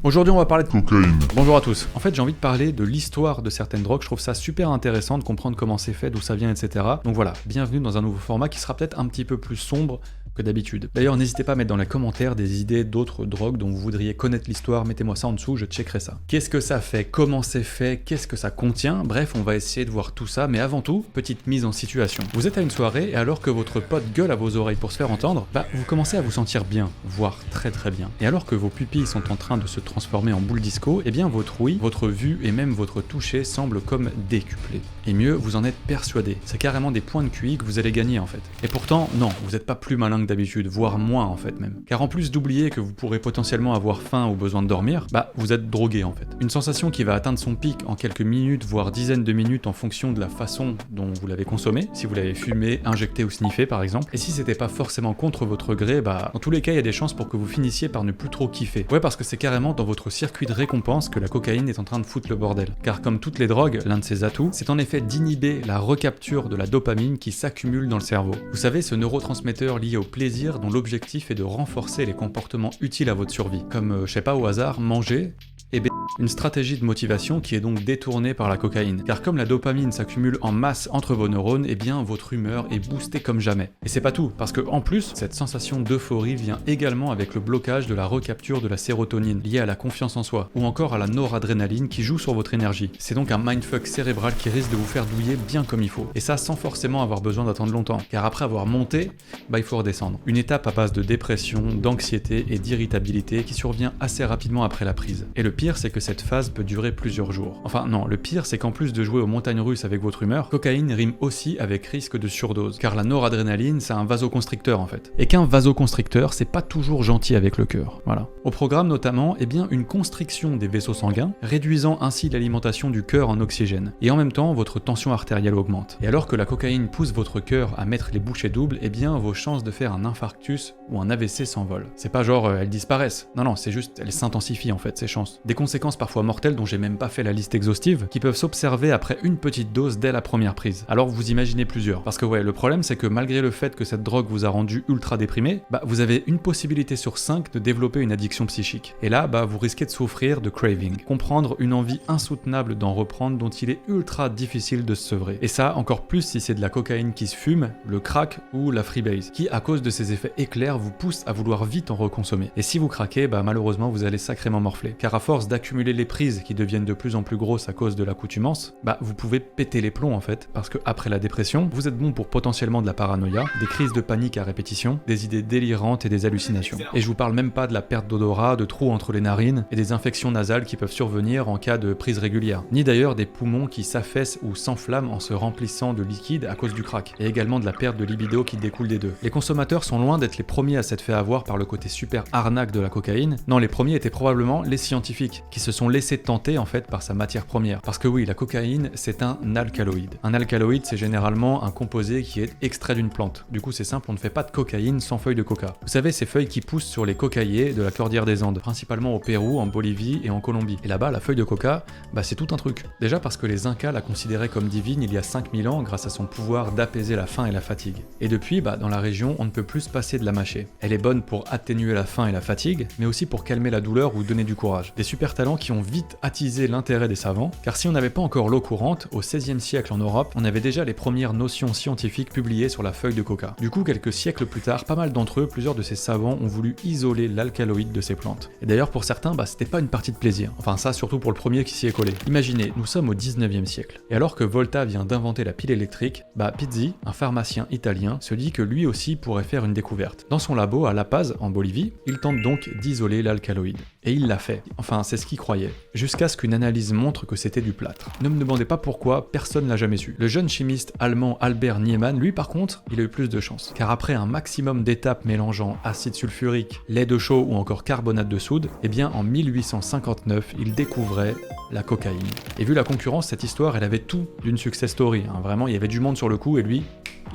Aujourd'hui, on va parler de Cocaïne. Bonjour à tous. En fait, j'ai envie de parler de l'histoire de certaines drogues. Je trouve ça super intéressant de comprendre comment c'est fait, d'où ça vient, etc. Donc voilà, bienvenue dans un nouveau format qui sera peut-être un petit peu plus sombre que d'habitude. D'ailleurs, n'hésitez pas à mettre dans les commentaires des idées d'autres drogues dont vous voudriez connaître l'histoire. Mettez-moi ça en dessous, je checkerai ça. Qu'est-ce que ça fait? Comment c'est fait? Qu'est-ce que ça contient? Bref, on va essayer de voir tout ça, mais avant tout, petite mise en situation. Vous êtes à une soirée et alors que votre pote gueule à vos oreilles pour se faire entendre, vous commencez à vous sentir bien, voire très très bien. Et alors que vos pupilles sont en train de se transformer en boule disco, eh bien votre ouïe, votre vue et même votre toucher semblent comme décuplés. Et mieux, vous en êtes persuadé. C'est carrément des points de QI que vous allez gagner en fait. Et pourtant, non, vous n'êtes pas plus malin que d'habitude, voire moins en fait même. Car en plus d'oublier que vous pourrez potentiellement avoir faim ou besoin de dormir, vous êtes drogué en fait. Une sensation qui va atteindre son pic en quelques minutes, voire dizaines de minutes en fonction de la façon dont vous l'avez consommé, si vous l'avez fumé, injecté ou sniffé par exemple. Et si c'était pas forcément contre votre gré, dans tous les cas il y a des chances pour que vous finissiez par ne plus trop kiffer. Ouais, parce que c'est carrément dans votre circuit de récompense que la cocaïne est en train de foutre le bordel. Car comme toutes les drogues, l'un de ses atouts, c'est en effet d'inhiber la recapture de la dopamine qui s'accumule dans le cerveau. Vous savez, ce neurotransmetteur lié au plaisir dont l'objectif est de renforcer les comportements utiles à votre survie, comme, je sais pas au hasard, manger et une stratégie de motivation qui est donc détournée par la cocaïne. Car comme la dopamine s'accumule en masse entre vos neurones, eh bien votre humeur est boostée comme jamais. Et c'est pas tout, parce que en plus, cette sensation d'euphorie vient également avec le blocage de la recapture de la sérotonine, liée à la confiance en soi, ou encore à la noradrénaline qui joue sur votre énergie. C'est donc un mindfuck cérébral qui risque de vous faire douiller bien comme il faut. Et ça sans forcément avoir besoin d'attendre longtemps, car après avoir monté, il faut redescendre. Une étape à base de dépression, d'anxiété et d'irritabilité qui survient assez rapidement après la prise. Et le pire, c'est que cette phase peut durer plusieurs jours. Enfin non, le pire c'est qu'en plus de jouer aux montagnes russes avec votre humeur, cocaïne rime aussi avec risque de surdose, car la noradrénaline c'est un vasoconstricteur en fait. Et qu'un vasoconstricteur c'est pas toujours gentil avec le cœur, voilà. Au programme notamment, une constriction des vaisseaux sanguins, réduisant ainsi l'alimentation du cœur en oxygène. Et en même temps, votre tension artérielle augmente. Et alors que la cocaïne pousse votre cœur à mettre les bouchées doubles, vos chances de faire un infarctus ou un AVC s'envolent. C'est pas genre elles disparaissent, non, c'est juste elles s'intensifient en fait ces chances. Des conséquences parfois mortelles dont j'ai même pas fait la liste exhaustive, qui peuvent s'observer après une petite dose dès la première prise. Alors vous imaginez plusieurs. Parce que le problème c'est que malgré le fait que cette drogue vous a rendu ultra déprimé, vous avez une possibilité sur 5 de développer une addiction psychique. Et là, vous risquez de souffrir de craving. Comprendre une envie insoutenable d'en reprendre dont il est ultra difficile de se sevrer. Et ça, encore plus si c'est de la cocaïne qui se fume, le crack ou la freebase, qui à cause de ses effets éclairs vous pousse à vouloir vite en reconsommer. Et si vous craquez, malheureusement vous allez sacrément morfler. Car à force d'accumuler les prises qui deviennent de plus en plus grosses à cause de l'accoutumance, vous pouvez péter les plombs en fait, parce que après la dépression, vous êtes bon pour potentiellement de la paranoïa, des crises de panique à répétition, des idées délirantes et des hallucinations. Et je vous parle même pas de la perte d'odorat, de trous entre les narines et des infections nasales qui peuvent survenir en cas de prise régulière, ni d'ailleurs des poumons qui s'affaissent ou s'enflamment en se remplissant de liquide à cause du crack, et également de la perte de libido qui découle des deux. Les consommateurs sont loin d'être les premiers à s'être fait avoir par le côté super arnaque de la cocaïne. Non, les premiers étaient probablement les scientifiques, qui se sont laissés tenter en fait par sa matière première. Parce que oui, la cocaïne, c'est un alcaloïde. Un alcaloïde, c'est généralement un composé qui est extrait d'une plante. Du coup, c'est simple, on ne fait pas de cocaïne sans feuilles de coca. Vous savez, ces feuilles qui poussent sur les cocaïers de la cordillère des Andes, principalement au Pérou, en Bolivie et en Colombie. Et là-bas, la feuille de coca, c'est tout un truc. Déjà parce que les Incas la considéraient comme divine il y a 5000 ans grâce à son pouvoir d'apaiser la faim et la fatigue. Et depuis, dans la région, on ne peut plus se passer de la mâcher. Elle est bonne pour atténuer la faim et la fatigue, mais aussi pour calmer la douleur ou donner du courage. Des super talents qui ont vite attisé l'intérêt des savants, car si on n'avait pas encore l'eau courante, au XVIe siècle en Europe, on avait déjà les premières notions scientifiques publiées sur la feuille de coca. Du coup, quelques siècles plus tard, pas mal d'entre eux, plusieurs de ces savants ont voulu isoler l'alcaloïde de ces plantes. Et d'ailleurs, pour certains, c'était pas une partie de plaisir. Enfin ça, surtout pour le premier qui s'y est collé. Imaginez, nous sommes au XIXe siècle. Et alors que Volta vient d'inventer la pile électrique, Pizzi, un pharmacien italien, se dit que lui aussi pourrait faire une découverte. Dans son labo à La Paz, en Bolivie, il tente donc d'isoler l'alcaloïde. Et il l'a fait. Enfin, c'est ce qu'il croyait. Jusqu'à ce qu'une analyse montre que c'était du plâtre. Ne me demandez pas pourquoi, personne l'a jamais su. Le jeune chimiste allemand Albert Niemann, lui par contre, il a eu plus de chance. Car après un maximum d'étapes mélangeant acide sulfurique, lait de chaux ou encore carbonate de soude, en 1859, il découvrait la cocaïne. Et vu la concurrence, cette histoire, elle avait tout d'une success story. Vraiment, il y avait du monde sur le coup et lui,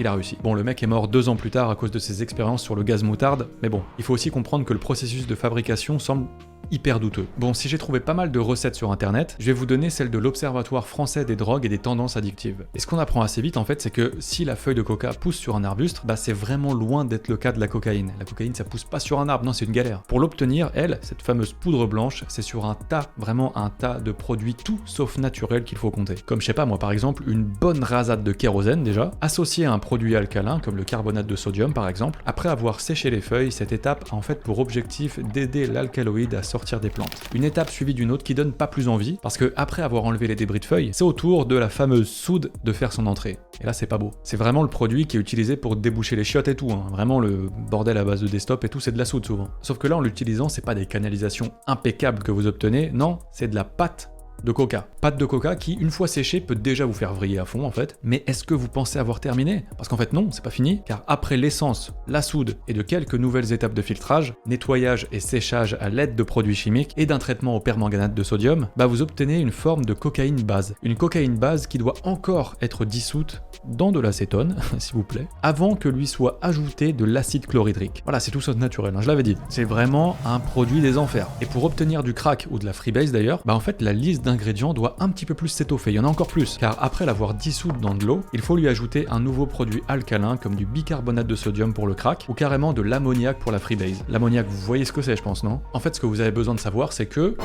il a réussi. Bon, le mec est mort 2 ans plus tard à cause de ses expériences sur le gaz moutarde, mais bon, il faut aussi comprendre que le processus de fabrication semble hyper douteux. Bon, si j'ai trouvé pas mal de recettes sur internet, je vais vous donner celle de l'Observatoire français des drogues et des tendances addictives. Et ce qu'on apprend assez vite en fait, c'est que si la feuille de coca pousse sur un arbuste, bah c'est vraiment loin d'être le cas de la cocaïne. La cocaïne ça pousse pas sur un arbre, non c'est une galère. Pour l'obtenir, elle, cette fameuse poudre blanche, c'est sur un tas, vraiment un tas de produits tout sauf naturels qu'il faut compter. Comme je sais pas moi par exemple, une bonne rasade de kérosène déjà, associée à un produit alcalin comme le carbonate de sodium par exemple. Après avoir séché les feuilles, cette étape a en fait pour objectif d'aider l'alcaloïde à sortir des plantes. Une étape suivie d'une autre qui donne pas plus envie, parce que après avoir enlevé les débris de feuilles, c'est au tour de la fameuse soude de faire son entrée. Et là c'est pas beau. C'est vraiment le produit qui est utilisé pour déboucher les chiottes et tout, hein. Vraiment le bordel à base de desktop et tout, c'est de la soude souvent. Sauf que là en l'utilisant, c'est pas des canalisations impeccables que vous obtenez, non, c'est de la pâte de coca. Pâte de coca qui, une fois séchée, peut déjà vous faire vriller à fond en fait. Mais est-ce que vous pensez avoir terminé? Parce qu'en fait non, c'est pas fini, car après l'essence, la soude et de quelques nouvelles étapes de filtrage, nettoyage et séchage à l'aide de produits chimiques et d'un traitement au permanganate de sodium, bah vous obtenez une forme de cocaïne base. Une cocaïne base qui doit encore être dissoute dans de l'acétone, s'il vous plaît, avant que lui soit ajouté de l'acide chlorhydrique. Voilà, c'est tout ça de naturel, hein, je l'avais dit. C'est vraiment un produit des enfers. Et pour obtenir du crack ou de la freebase d'ailleurs, bah en fait la liste d'ingrédients doit un petit peu plus s'étoffer, il y en a encore plus, car après l'avoir dissoute dans de l'eau, il faut lui ajouter un nouveau produit alcalin comme du bicarbonate de sodium pour le crack, ou carrément de l'ammoniac pour la freebase. L'ammoniac, vous voyez ce que c'est je pense, non? En fait ce que vous avez besoin de savoir c'est que...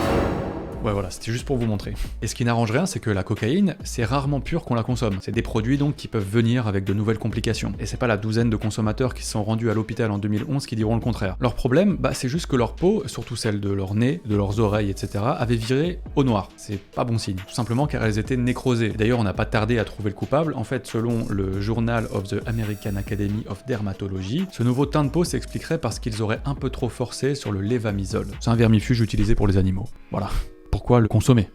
Ouais voilà, c'était juste pour vous montrer. Et ce qui n'arrange rien, c'est que la cocaïne, c'est rarement pur qu'on la consomme. C'est des produits donc qui peuvent venir avec de nouvelles complications. Et c'est pas la douzaine de consommateurs qui se sont rendus à l'hôpital en 2011 qui diront le contraire. Leur problème, bah c'est juste que leur peau, surtout celle de leur nez, de leurs oreilles, etc., avait viré au noir. C'est pas bon signe. Tout simplement car elles étaient nécrosées. D'ailleurs, on n'a pas tardé à trouver le coupable. En fait, selon le Journal of the American Academy of Dermatology, ce nouveau teint de peau s'expliquerait parce qu'ils auraient un peu trop forcé sur le lévamisole. C'est un vermifuge utilisé pour les animaux. Voilà. Pourquoi le consommer?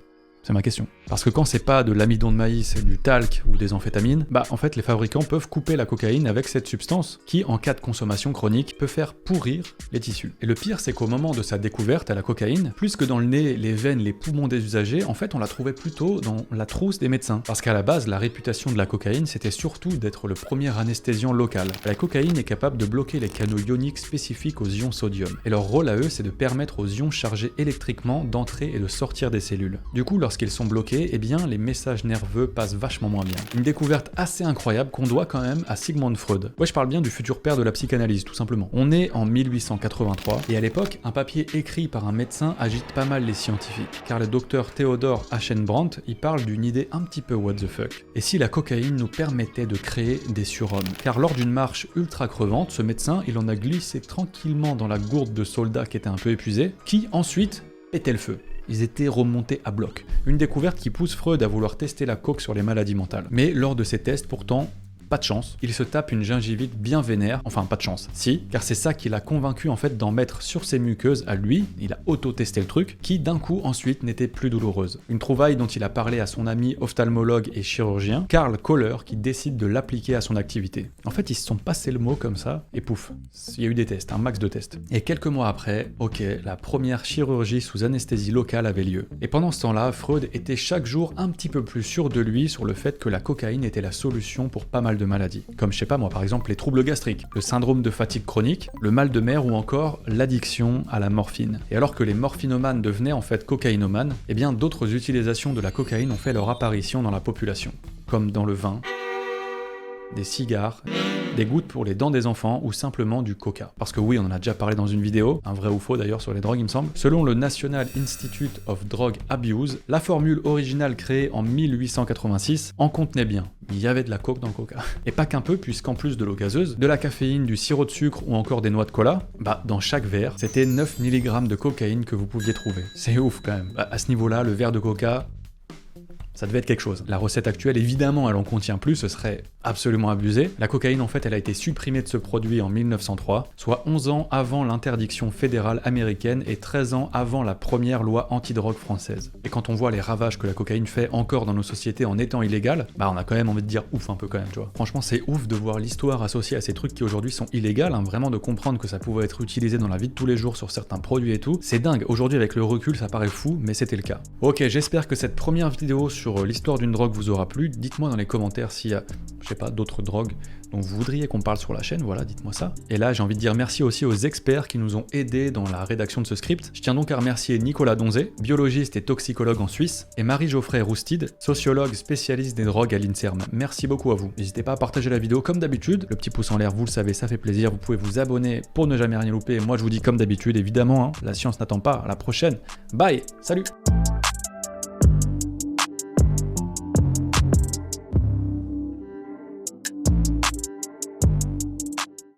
C'est ma question. Parce que quand c'est pas de l'amidon de maïs, du talc ou des amphétamines, bah en fait les fabricants peuvent couper la cocaïne avec cette substance qui, en cas de consommation chronique, peut faire pourrir les tissus. Et le pire c'est qu'au moment de sa découverte à la cocaïne, plus que dans le nez, les veines, les poumons des usagers, en fait on la trouvait plutôt dans la trousse des médecins. Parce qu'à la base, la réputation de la cocaïne c'était surtout d'être le premier anesthésiant local. La cocaïne est capable de bloquer les canaux ioniques spécifiques aux ions sodium. Et leur rôle à eux c'est de permettre aux ions chargés électriquement d'entrer et de sortir des cellules. Du coup, lorsqu'ils sont bloqués, eh bien les messages nerveux passent vachement moins bien. Une découverte assez incroyable qu'on doit quand même à Sigmund Freud. Ouais, je parle bien du futur père de la psychanalyse, tout simplement. On est en 1883, et à l'époque, un papier écrit par un médecin agite pas mal les scientifiques, car le docteur Theodor Aschenbrandt y parle d'une idée un petit peu what the fuck. Et si la cocaïne nous permettait de créer des surhommes? Car lors d'une marche ultra crevante, ce médecin, il en a glissé tranquillement dans la gourde de soldats qui étaient un peu épuisés, qui ensuite pétaient le feu. Ils étaient remontés à bloc. Une découverte qui pousse Freud à vouloir tester la coke sur les maladies mentales. Mais lors de ces tests, pourtant, pas de chance, il se tape une gingivite bien vénère, enfin pas de chance, si, car c'est ça qui l'a convaincu en fait d'en mettre sur ses muqueuses à lui, il a auto-testé le truc, qui d'un coup ensuite n'était plus douloureuse. Une trouvaille dont il a parlé à son ami ophtalmologue et chirurgien, Karl Kohler, qui décide de l'appliquer à son activité. En fait, ils se sont passés le mot comme ça, et pouf, il y a eu des tests, un max de tests. Et quelques mois après, ok, la première chirurgie sous anesthésie locale avait lieu. Et pendant ce temps-là, Freud était chaque jour un petit peu plus sûr de lui sur le fait que la cocaïne était la solution pour pas mal de maladies. Comme je sais pas moi, par exemple les troubles gastriques, le syndrome de fatigue chronique, le mal de mer ou encore l'addiction à la morphine. Et alors que les morphinomanes devenaient en fait cocaïnomanes, eh bien d'autres utilisations de la cocaïne ont fait leur apparition dans la population, comme dans le vin, des cigares, des gouttes pour les dents des enfants ou simplement du coca. Parce que oui, on en a déjà parlé dans une vidéo, un vrai ou faux d'ailleurs sur les drogues il me semble. Selon le National Institute of Drug Abuse, la formule originale créée en 1886 en contenait bien. Il y avait de la coke dans le coca. Et pas qu'un peu, puisqu'en plus de l'eau gazeuse, de la caféine, du sirop de sucre ou encore des noix de cola, bah dans chaque verre, c'était 9 mg de cocaïne que vous pouviez trouver. C'est ouf quand même. Bah, à ce niveau-là, le verre de coca, ça devait être quelque chose. La recette actuelle, évidemment, elle en contient plus, ce serait absolument abusé. La cocaïne, en fait, elle a été supprimée de ce produit en 1903, soit 11 ans avant l'interdiction fédérale américaine et 13 ans avant la première loi anti-drogue française. Et quand on voit les ravages que la cocaïne fait encore dans nos sociétés en étant illégale, bah on a quand même envie de dire ouf un peu quand même, tu vois. Franchement, c'est ouf de voir l'histoire associée à ces trucs qui aujourd'hui sont illégaux, hein, vraiment de comprendre que ça pouvait être utilisé dans la vie de tous les jours sur certains produits et tout. C'est dingue, aujourd'hui avec le recul, ça paraît fou, mais c'était le cas. Ok, j'espère que cette première vidéo sur l'histoire d'une drogue vous aura plu. Dites-moi dans les commentaires s'il y a je sais pas, d'autres drogues dont vous voudriez qu'on parle sur la chaîne, voilà, dites-moi ça. Et là, j'ai envie de dire merci aussi aux experts qui nous ont aidés dans la rédaction de ce script. Je tiens donc à remercier Nicolas Donzé, biologiste et toxicologue en Suisse, et Marie-Geoffrey Roustide, sociologue spécialiste des drogues à l'INSERM. Merci beaucoup à vous. N'hésitez pas à partager la vidéo comme d'habitude, le petit pouce en l'air, vous le savez, ça fait plaisir. Vous pouvez vous abonner pour ne jamais rien louper. Moi, je vous dis comme d'habitude, évidemment, hein, la science n'attend pas. À la prochaine. Bye, salut.